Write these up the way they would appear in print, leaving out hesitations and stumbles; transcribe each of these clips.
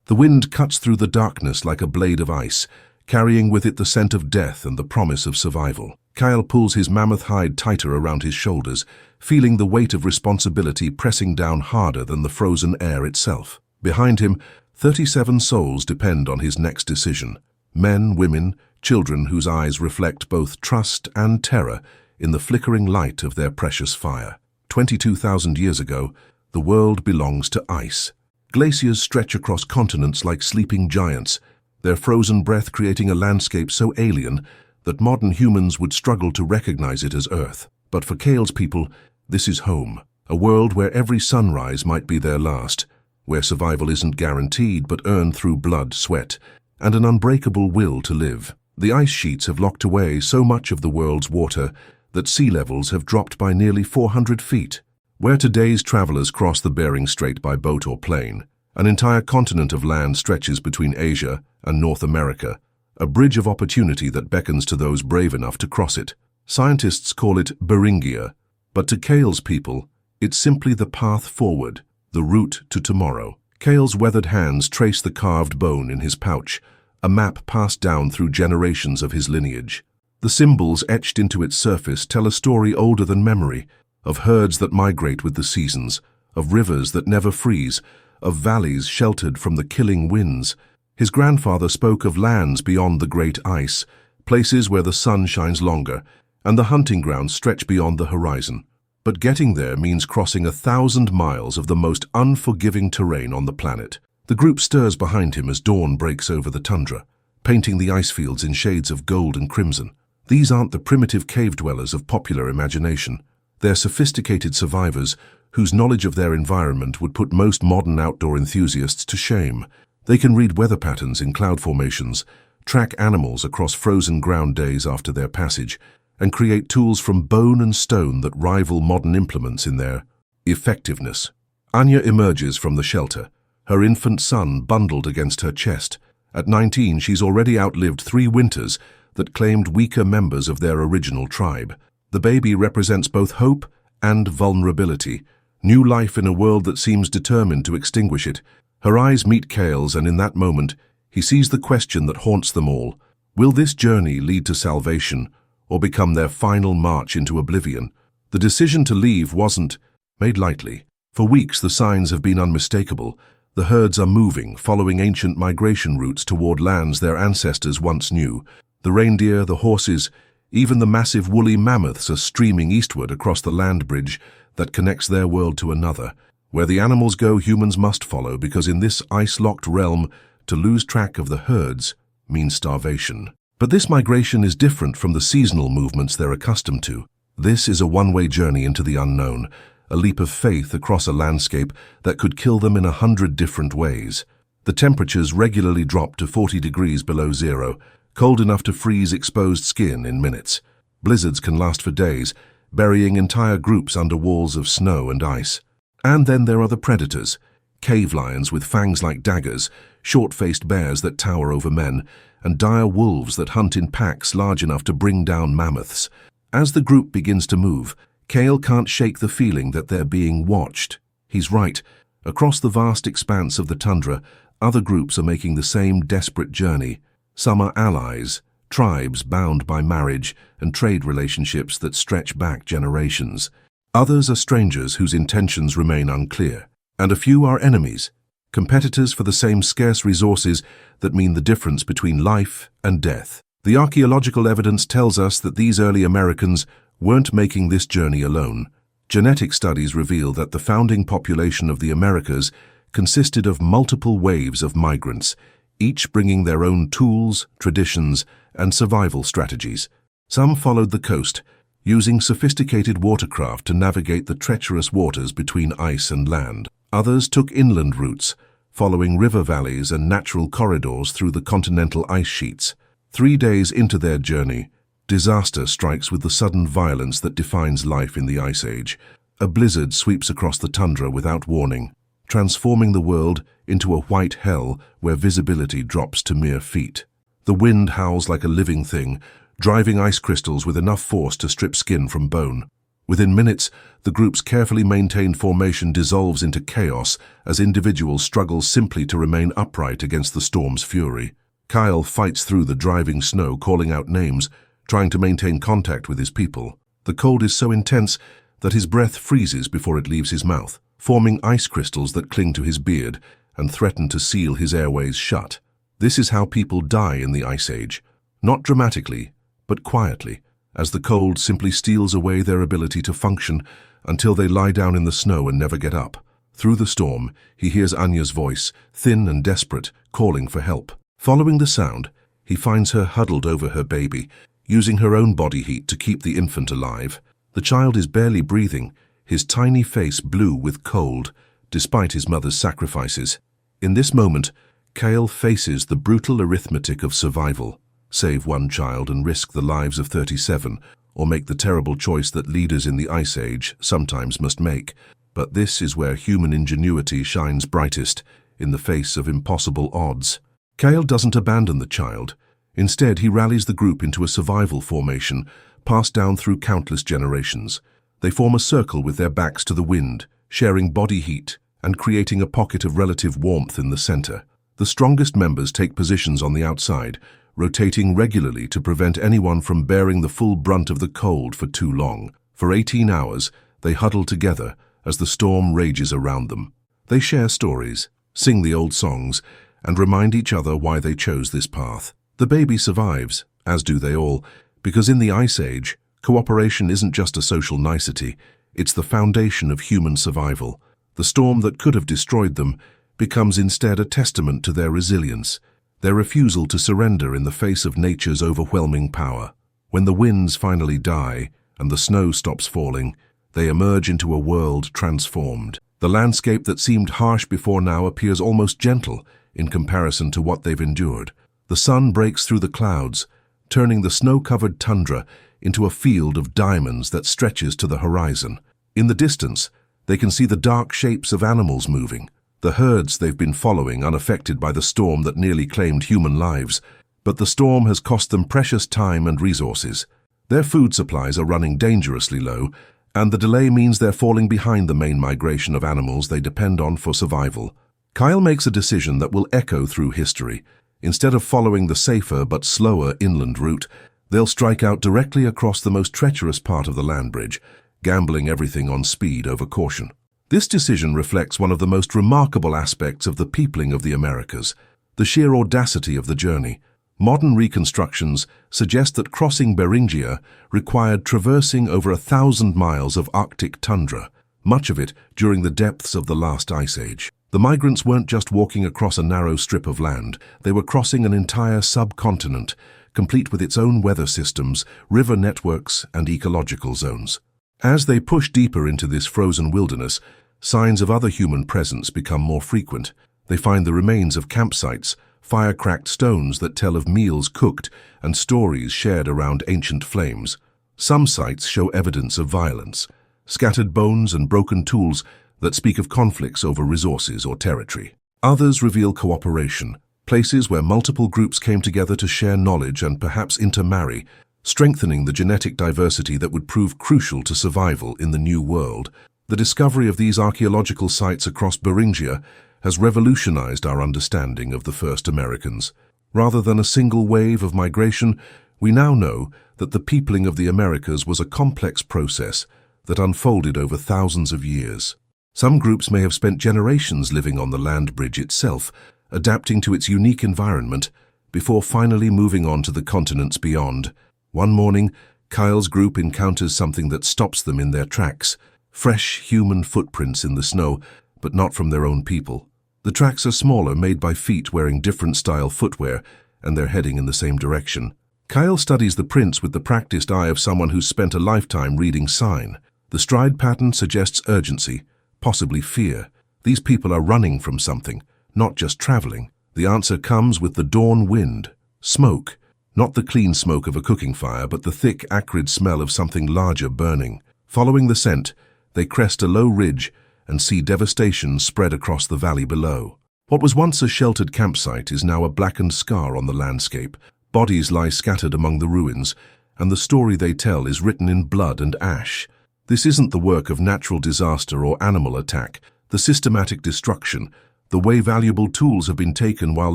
The wind cuts through the darkness like a blade of ice, carrying with it the scent of death and the promise of survival. Kael pulls his mammoth hide tighter around his shoulders, feeling the weight of responsibility pressing down harder than the frozen air itself. Behind him, 37 souls depend on his next decision. Men, women, children whose eyes reflect both trust and terror in the flickering light of their precious fire. 22,000 years ago, the world belongs to ice. Glaciers stretch across continents like sleeping giants, their frozen breath creating a landscape so alien that modern humans would struggle to recognize it as Earth. But for Kael's people, this is home, a world where every sunrise might be their last, where survival isn't guaranteed but earned through blood, sweat, and an unbreakable will to live. The ice sheets have locked away so much of the world's water that sea levels have dropped by nearly 400 feet. Where today's travelers cross the Bering Strait by boat or plane, an entire continent of land stretches between Asia and North America, a bridge of opportunity that beckons to those brave enough to cross it. Scientists call it Beringia, but to Kael's people, it's simply the path forward, the route to tomorrow. Kael's weathered hands trace the carved bone in his pouch, a map passed down through generations of his lineage. The symbols etched into its surface tell a story older than memory, of herds that migrate with the seasons, of rivers that never freeze, of valleys sheltered from the killing winds. His grandfather spoke of lands beyond the great ice, places where the sun shines longer, and the hunting grounds stretch beyond the horizon. But getting there means crossing 1,000 miles of the most unforgiving terrain on the planet. The group stirs behind him as dawn breaks over the tundra, painting the ice fields in shades of gold and crimson. These aren't the primitive cave dwellers of popular imagination. They're sophisticated survivors whose knowledge of their environment would put most modern outdoor enthusiasts to shame. They can read weather patterns in cloud formations, track animals across frozen ground days after their passage, and create tools from bone and stone that rival modern implements in their effectiveness. Anya emerges from the shelter, her infant son bundled against her chest. At 19, she's already outlived 3 winters that claimed weaker members of their original tribe. The baby represents both hope and vulnerability, new life in a world that seems determined to extinguish it. Her eyes meet Kael's, and in that moment, he sees the question that haunts them all. Will this journey lead to salvation, or become their final march into oblivion? The decision to leave wasn't made lightly. For weeks, the signs have been unmistakable. The herds are moving, following ancient migration routes toward lands their ancestors once knew. The reindeer, the horses, even the massive woolly mammoths are streaming eastward across the land bridge that connects their world to another. Where the animals go, humans must follow, because in this ice-locked realm, to lose track of the herds means starvation. But this migration is different from the seasonal movements they're accustomed to. This is a one-way journey into the unknown, a leap of faith across a landscape that could kill them in 100 different ways. The temperatures regularly drop to 40 degrees below zero, cold enough to freeze exposed skin in minutes. Blizzards can last for days, burying entire groups under walls of snow and ice. And then there are the predators, cave lions with fangs like daggers, short-faced bears that tower over men, and dire wolves that hunt in packs large enough to bring down mammoths. As the group begins to move, Kael can't shake the feeling that they're being watched. He's right. Across the vast expanse of the tundra, other groups are making the same desperate journey. Some are allies, tribes bound by marriage and trade relationships that stretch back generations. Others are strangers whose intentions remain unclear. And a few are enemies, competitors for the same scarce resources that mean the difference between life and death. The archaeological evidence tells us that these early Americans weren't making this journey alone. Genetic studies reveal that the founding population of the Americas consisted of multiple waves of migrants, each bringing their own tools, traditions, and survival strategies. Some followed the coast, using sophisticated watercraft to navigate the treacherous waters between ice and land. Others took inland routes, following river valleys and natural corridors through the continental ice sheets. 3 days into their journey, disaster strikes with the sudden violence that defines life in the Ice Age. A blizzard sweeps across the tundra without warning, transforming the world into a white hell where visibility drops to mere feet. The wind howls like a living thing, driving ice crystals with enough force to strip skin from bone. Within minutes, the group's carefully maintained formation dissolves into chaos as individuals struggle simply to remain upright against the storm's fury. Kael fights through the driving snow, calling out names, trying to maintain contact with his people. The cold is so intense that his breath freezes before it leaves his mouth, forming ice crystals that cling to his beard and threaten to seal his airways shut. This is how people die in the Ice Age, not dramatically, but quietly, as the cold simply steals away their ability to function until they lie down in the snow and never get up. Through the storm, he hears Anya's voice, thin and desperate, calling for help. Following the sound, he finds her huddled over her baby, using her own body heat to keep the infant alive. The child is barely breathing, his tiny face blue with cold, despite his mother's sacrifices. In this moment, Kael faces the brutal arithmetic of survival. Save one child and risk the lives of 37, or make the terrible choice that leaders in the Ice Age sometimes must make. But this is where human ingenuity shines brightest, in the face of impossible odds. Kael doesn't abandon the child. Instead, he rallies the group into a survival formation, passed down through countless generations. They form a circle with their backs to the wind, sharing body heat and creating a pocket of relative warmth in the center. The strongest members take positions on the outside, rotating regularly to prevent anyone from bearing the full brunt of the cold for too long. For 18 hours, they huddle together as the storm rages around them. They share stories, sing the old songs, and remind each other why they chose this path. The baby survives, as do they all, because in the Ice Age, cooperation isn't just a social nicety, it's the foundation of human survival. The storm that could have destroyed them becomes instead a testament to their resilience, their refusal to surrender in the face of nature's overwhelming power. When the winds finally die and the snow stops falling, they emerge into a world transformed. The landscape that seemed harsh before now appears almost gentle in comparison to what they've endured. The sun breaks through the clouds, turning the snow-covered tundra into a field of diamonds that stretches to the horizon. In the distance, they can see the dark shapes of animals moving, the herds they've been following unaffected by the storm that nearly claimed human lives. But the storm has cost them precious time and resources. Their food supplies are running dangerously low, and the delay means they're falling behind the main migration of animals they depend on for survival. Kael makes a decision that will echo through history. Instead of following the safer but slower inland route, they'll strike out directly across the most treacherous part of the land bridge, gambling everything on speed over caution. This decision reflects one of the most remarkable aspects of the peopling of the Americas, the sheer audacity of the journey. Modern reconstructions suggest that crossing Beringia required traversing over 1,000 miles of Arctic tundra, much of it during the depths of the last ice age. The migrants weren't just walking across a narrow strip of land, they were crossing an entire subcontinent, complete with its own weather systems, river networks, and ecological zones. As they push deeper into this frozen wilderness, signs of other human presence become more frequent. They find the remains of campsites, fire-cracked stones that tell of meals cooked, and stories shared around ancient flames. Some sites show evidence of violence, scattered bones and broken tools that speak of conflicts over resources or territory. Others reveal cooperation, places where multiple groups came together to share knowledge and perhaps intermarry, strengthening the genetic diversity that would prove crucial to survival in the New World. The discovery of these archaeological sites across Beringia has revolutionized our understanding of the first Americans. Rather than a single wave of migration, we now know that the peopling of the Americas was a complex process that unfolded over thousands of years. Some groups may have spent generations living on the land bridge itself, adapting to its unique environment, before finally moving on to the continents beyond. One morning, Kael's group encounters something that stops them in their tracks. Fresh human footprints in the snow, but not from their own people. The tracks are smaller, made by feet wearing different style footwear, and they're heading in the same direction. Kael studies the prints with the practiced eye of someone who's spent a lifetime reading sign. The stride pattern suggests urgency, possibly fear. These people are running from something, not just traveling. The answer comes with the dawn wind. Smoke. Not the clean smoke of a cooking fire, but the thick, acrid smell of something larger burning. Following the scent, they crest a low ridge and see devastation spread across the valley below. What was once a sheltered campsite is now a blackened scar on the landscape. Bodies lie scattered among the ruins, and the story they tell is written in blood and ash. This isn't the work of natural disaster or animal attack. The systematic destruction, the way valuable tools have been taken while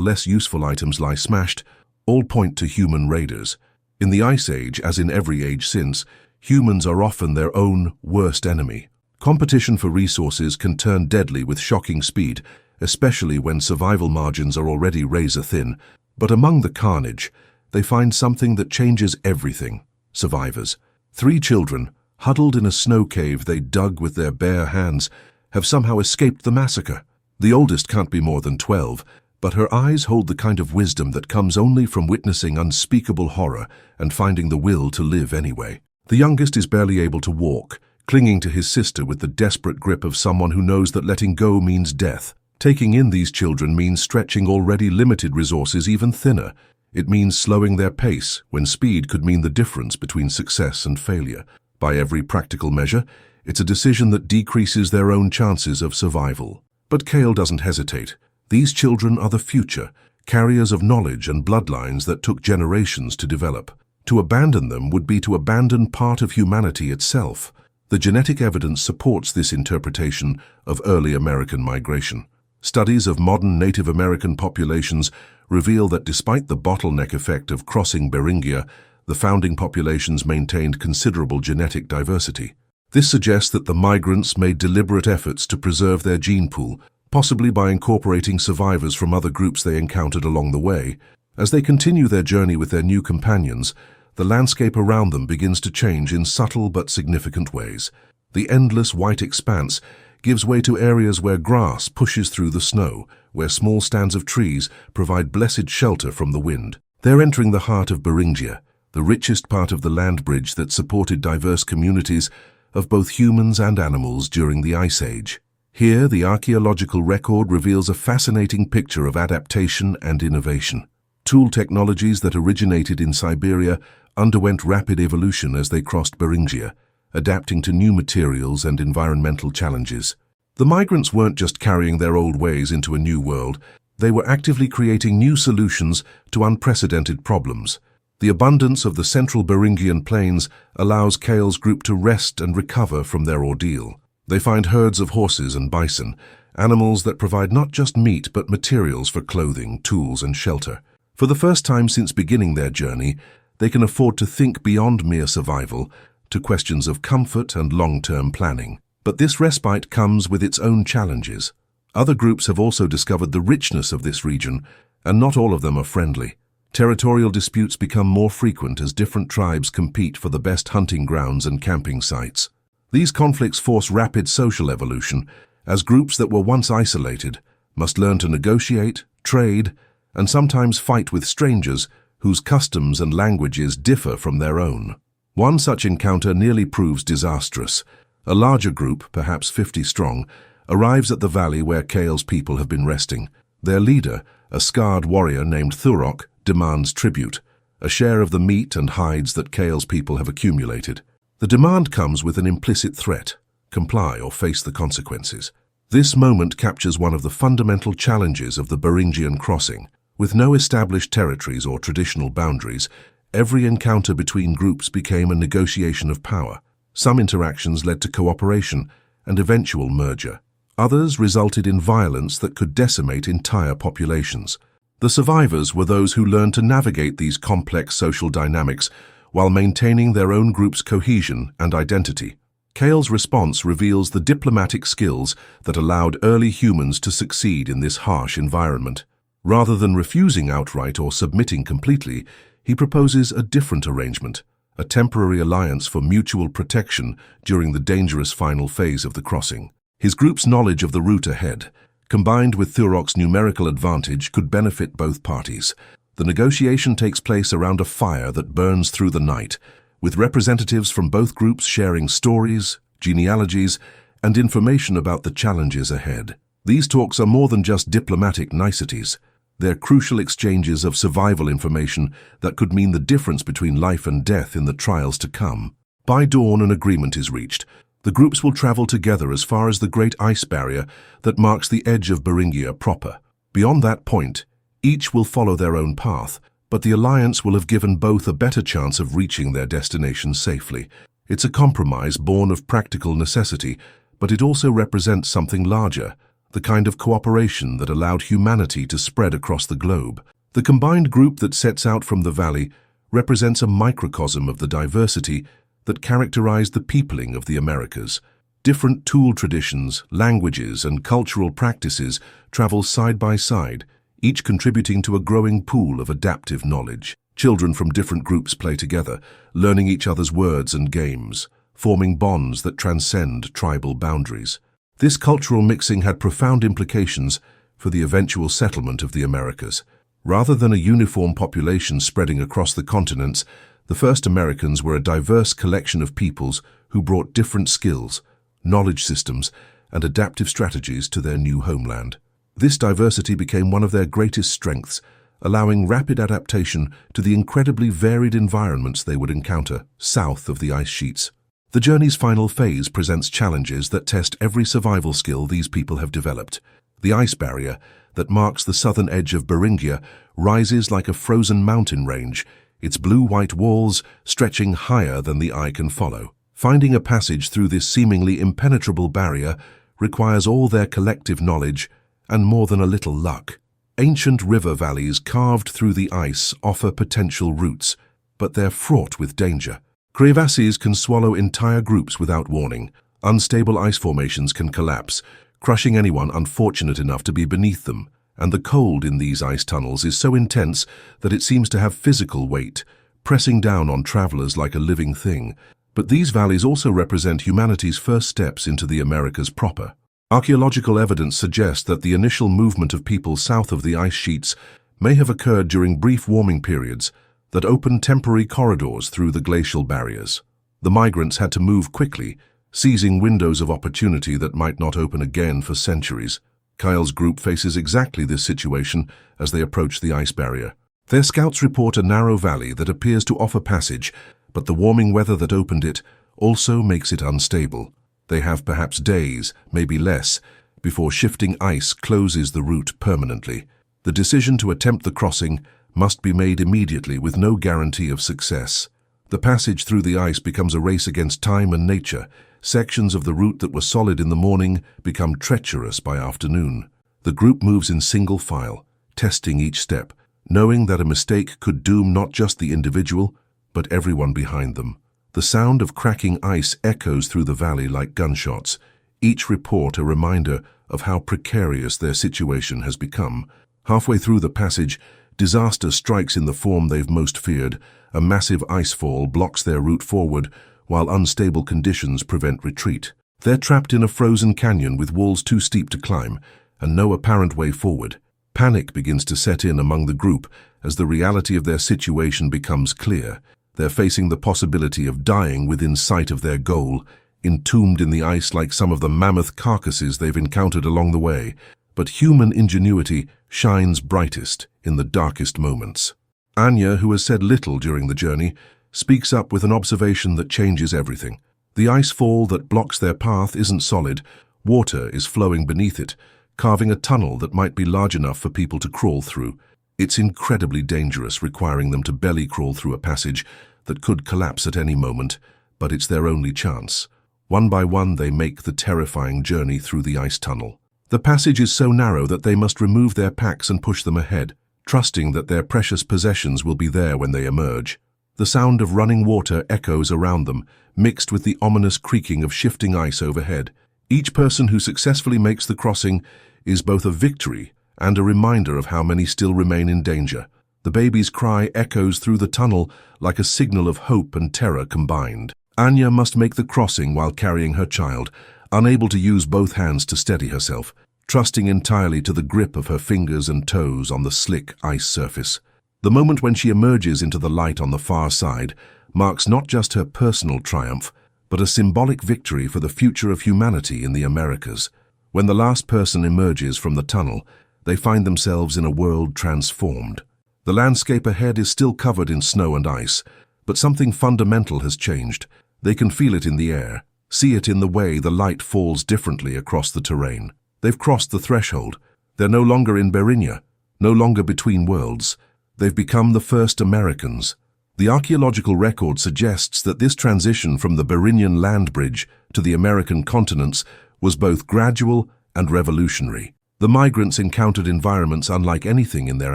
less useful items lie smashed, all point to human raiders. In the Ice Age, as in every age since, humans are often their own worst enemy. Competition for resources can turn deadly with shocking speed, especially when survival margins are already razor-thin. But among the carnage, they find something that changes everything: survivors. 3 children, huddled in a snow cave they dug with their bare hands, have somehow escaped the massacre. The oldest can't be more than 12, but her eyes hold the kind of wisdom that comes only from witnessing unspeakable horror and finding the will to live anyway. The youngest is barely able to walk, clinging to his sister with the desperate grip of someone who knows that letting go means death. Taking in these children means stretching already limited resources even thinner. It means slowing their pace when speed could mean the difference between success and failure. By every practical measure, it's a decision that decreases their own chances of survival. But Kael doesn't hesitate. These children are the future, carriers of knowledge and bloodlines that took generations to develop. To abandon them would be to abandon part of humanity itself. The genetic evidence supports this interpretation of early American migration. Studies of modern Native American populations reveal that despite the bottleneck effect of crossing Beringia, the founding populations maintained considerable genetic diversity. This suggests that the migrants made deliberate efforts to preserve their gene pool, possibly by incorporating survivors from other groups they encountered along the way. As they continue their journey with their new companions, the landscape around them begins to change in subtle but significant ways. The endless white expanse gives way to areas where grass pushes through the snow, where small stands of trees provide blessed shelter from the wind. They're entering the heart of Beringia, the richest part of the land bridge that supported diverse communities of both humans and animals during the Ice Age. Here, the archaeological record reveals a fascinating picture of adaptation and innovation. Tool technologies that originated in Siberia underwent rapid evolution as they crossed Beringia, adapting to new materials and environmental challenges. The migrants weren't just carrying their old ways into a new world, they were actively creating new solutions to unprecedented problems. The abundance of the central Beringian plains allows Kael's group to rest and recover from their ordeal. They find herds of horses and bison, animals that provide not just meat but materials for clothing, tools, and shelter. For the first time since beginning their journey, they can afford to think beyond mere survival to questions of comfort and long-term planning. But this respite comes with its own challenges. Other groups have also discovered the richness of this region, and not all of them are friendly. Territorial disputes become more frequent as different tribes compete for the best hunting grounds and camping sites. These conflicts force rapid social evolution, as groups that were once isolated must learn to negotiate, trade, and sometimes fight with strangers whose customs and languages differ from their own. One such encounter nearly proves disastrous. A larger group, perhaps 50 strong, arrives at the valley where Kael's people have been resting. Their leader, a scarred warrior named Thurok, demands tribute, a share of the meat and hides that Kael's people have accumulated. The demand comes with an implicit threat: comply or face the consequences. This moment captures one of the fundamental challenges of the Beringian crossing. With no established territories or traditional boundaries, every encounter between groups became a negotiation of power. Some interactions led to cooperation and eventual merger. Others resulted in violence that could decimate entire populations. The survivors were those who learned to navigate these complex social dynamics while maintaining their own group's cohesion and identity. Kael's response reveals the diplomatic skills that allowed early humans to succeed in this harsh environment. Rather than refusing outright or submitting completely, he proposes a different arrangement, a temporary alliance for mutual protection during the dangerous final phase of the crossing. His group's knowledge of the route ahead, combined with Thurok's numerical advantage, could benefit both parties. The negotiation takes place around a fire that burns through the night, with representatives from both groups sharing stories, genealogies, and information about the challenges ahead. These talks are more than just diplomatic niceties. They're crucial exchanges of survival information that could mean the difference between life and death in the trials to come. By dawn, an agreement is reached. The groups will travel together as far as the Great Ice Barrier that marks the edge of Beringia proper. Beyond that point, each will follow their own path, but the alliance will have given both a better chance of reaching their destination safely. It's a compromise born of practical necessity, but it also represents something larger, the kind of cooperation that allowed humanity to spread across the globe. The combined group that sets out from the valley represents a microcosm of the diversity that characterized the peopling of the Americas. Different tool traditions, languages, and cultural practices travel side by side, each contributing to a growing pool of adaptive knowledge. Children from different groups play together, learning each other's words and games, forming bonds that transcend tribal boundaries. This cultural mixing had profound implications for the eventual settlement of the Americas. Rather than a uniform population spreading across the continents, the first Americans were a diverse collection of peoples who brought different skills, knowledge systems, and adaptive strategies to their new homeland. This diversity became one of their greatest strengths, allowing rapid adaptation to the incredibly varied environments they would encounter south of the ice sheets. The journey's final phase presents challenges that test every survival skill these people have developed. The ice barrier that marks the southern edge of Beringia rises like a frozen mountain range, its blue-white walls stretching higher than the eye can follow. Finding a passage through this seemingly impenetrable barrier requires all their collective knowledge and more than a little luck. Ancient river valleys carved through the ice offer potential routes, but they're fraught with danger. Crevasses can swallow entire groups without warning. Unstable ice formations can collapse, crushing anyone unfortunate enough to be beneath them. And the cold in these ice tunnels is so intense that it seems to have physical weight, pressing down on travelers like a living thing. But these valleys also represent humanity's first steps into the Americas proper. Archaeological evidence suggests that the initial movement of people south of the ice sheets may have occurred during brief warming periods that opened temporary corridors through the glacial barriers. The migrants had to move quickly, seizing windows of opportunity that might not open again for centuries. Kael's group faces exactly this situation as they approach the ice barrier. Their scouts report a narrow valley that appears to offer passage, but the warming weather that opened it also makes it unstable. They have perhaps days, maybe less, before shifting ice closes the route permanently. The decision to attempt the crossing must be made immediately with no guarantee of success. The passage through the ice becomes a race against time and nature. Sections of the route that were solid in the morning become treacherous by afternoon. The group moves in single file, testing each step, knowing that a mistake could doom not just the individual, but everyone behind them. The sound of cracking ice echoes through the valley like gunshots, each report a reminder of how precarious their situation has become. Halfway through the passage, disaster strikes in the form they've most feared. A massive icefall blocks their route forward, while unstable conditions prevent retreat. They're trapped in a frozen canyon with walls too steep to climb, and no apparent way forward. Panic begins to set in among the group as the reality of their situation becomes clear. They're facing the possibility of dying within sight of their goal, entombed in the ice like some of the mammoth carcasses they've encountered along the way. But human ingenuity shines brightest in the darkest moments. Anya, who has said little during the journey, speaks up with an observation that changes everything. The ice fall that blocks their path isn't solid. Water is flowing beneath it, carving a tunnel that might be large enough for people to crawl through. It's incredibly dangerous, requiring them to belly crawl through a passage that could collapse at any moment, but it's their only chance. One by one, they make the terrifying journey through the ice tunnel. The passage is so narrow that they must remove their packs and push them ahead, trusting that their precious possessions will be there when they emerge. The sound of running water echoes around them, mixed with the ominous creaking of shifting ice overhead. Each person who successfully makes the crossing is both a victory and a reminder of how many still remain in danger. The baby's cry echoes through the tunnel like a signal of hope and terror combined. Anya must make the crossing while carrying her child, unable to use both hands to steady herself, trusting entirely to the grip of her fingers and toes on the slick ice surface. The moment when she emerges into the light on the far side marks not just her personal triumph, but a symbolic victory for the future of humanity in the Americas. When the last person emerges from the tunnel, they find themselves in a world transformed. The landscape ahead is still covered in snow and ice, but something fundamental has changed. They can feel it in the air, see it in the way the light falls differently across the terrain. They've crossed the threshold. They're no longer in Beringia, no longer between worlds. They've become the first Americans, The archaeological record suggests that this transition from the Beringian land bridge to the American continents was both gradual and revolutionary. The migrants encountered environments unlike anything in their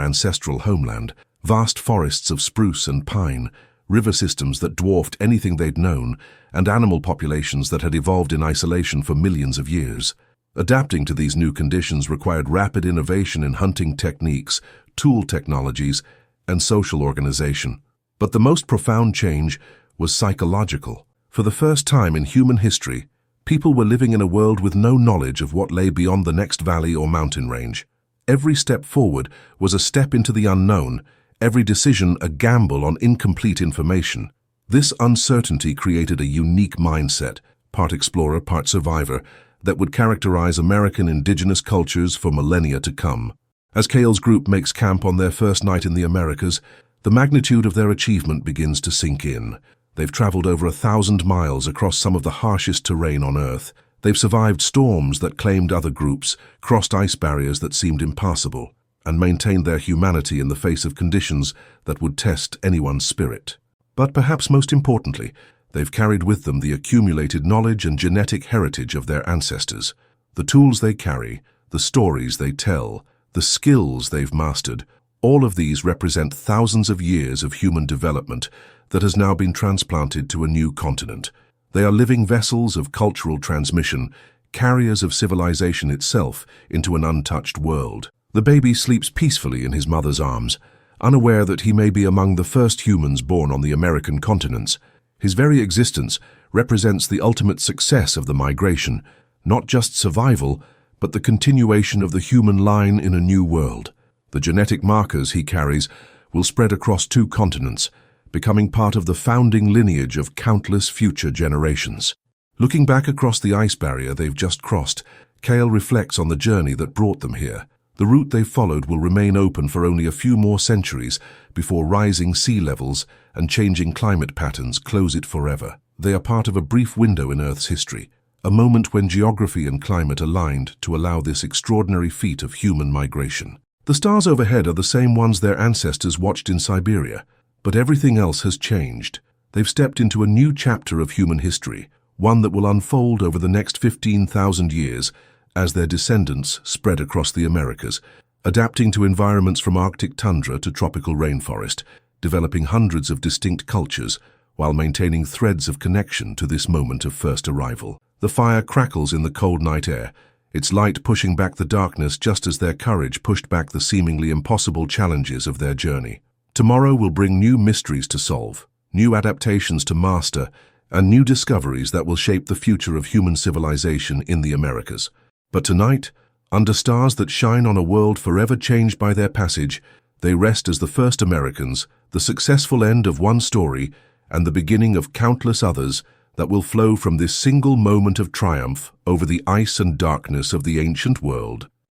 ancestral homeland: vast forests of spruce and pine, river systems that dwarfed anything they'd known, and animal populations that had evolved in isolation for millions of years. Adapting to these new conditions required rapid innovation in hunting techniques, tool technologies, and social organization. But the most profound change was psychological. For the first time in human history, people were living in a world with no knowledge of what lay beyond the next valley or mountain range. Every step forward was a step into the unknown, every decision a gamble on incomplete information. This uncertainty created a unique mindset, part explorer, part survivor, that would characterize American indigenous cultures for millennia to come. As Kael's group makes camp on their first night in the Americas, the magnitude of their achievement begins to sink in. They've traveled over 1,000 miles across some of the harshest terrain on Earth. They've survived storms that claimed other groups, crossed ice barriers that seemed impassable, and maintained their humanity in the face of conditions that would test anyone's spirit. But perhaps most importantly, they've carried with them the accumulated knowledge and genetic heritage of their ancestors. The tools they carry, the stories they tell, the skills they've mastered, all of these represent thousands of years of human development that has now been transplanted to a new continent. They are living vessels of cultural transmission, carriers of civilization itself into an untouched world. The baby sleeps peacefully in his mother's arms, unaware that he may be among the first humans born on the American continents. His very existence represents the ultimate success of the migration, not just survival, but the continuation of the human line in a new world. The genetic markers he carries will spread across 2 continents, becoming part of the founding lineage of countless future generations. Looking back across the ice barrier they've just crossed, Kael reflects on the journey that brought them here. The route they've followed will remain open for only a few more centuries before rising sea levels and changing climate patterns close it forever. They are part of a brief window in Earth's history, a moment when geography and climate aligned to allow this extraordinary feat of human migration. The stars overhead are the same ones their ancestors watched in Siberia, but everything else has changed. They've stepped into a new chapter of human history, one that will unfold over the next 15,000 years as their descendants spread across the Americas, adapting to environments from Arctic tundra to tropical rainforest, developing hundreds of distinct cultures while maintaining threads of connection to this moment of first arrival. The fire crackles in the cold night air, its light pushing back the darkness just as their courage pushed back the seemingly impossible challenges of their journey. Tomorrow will bring new mysteries to solve, new adaptations to master, and new discoveries that will shape the future of human civilization in the Americas. But tonight, under stars that shine on a world forever changed by their passage, they rest as the first Americans, the successful end of one story and the beginning of countless others that will flow from this single moment of triumph over the ice and darkness of the ancient world.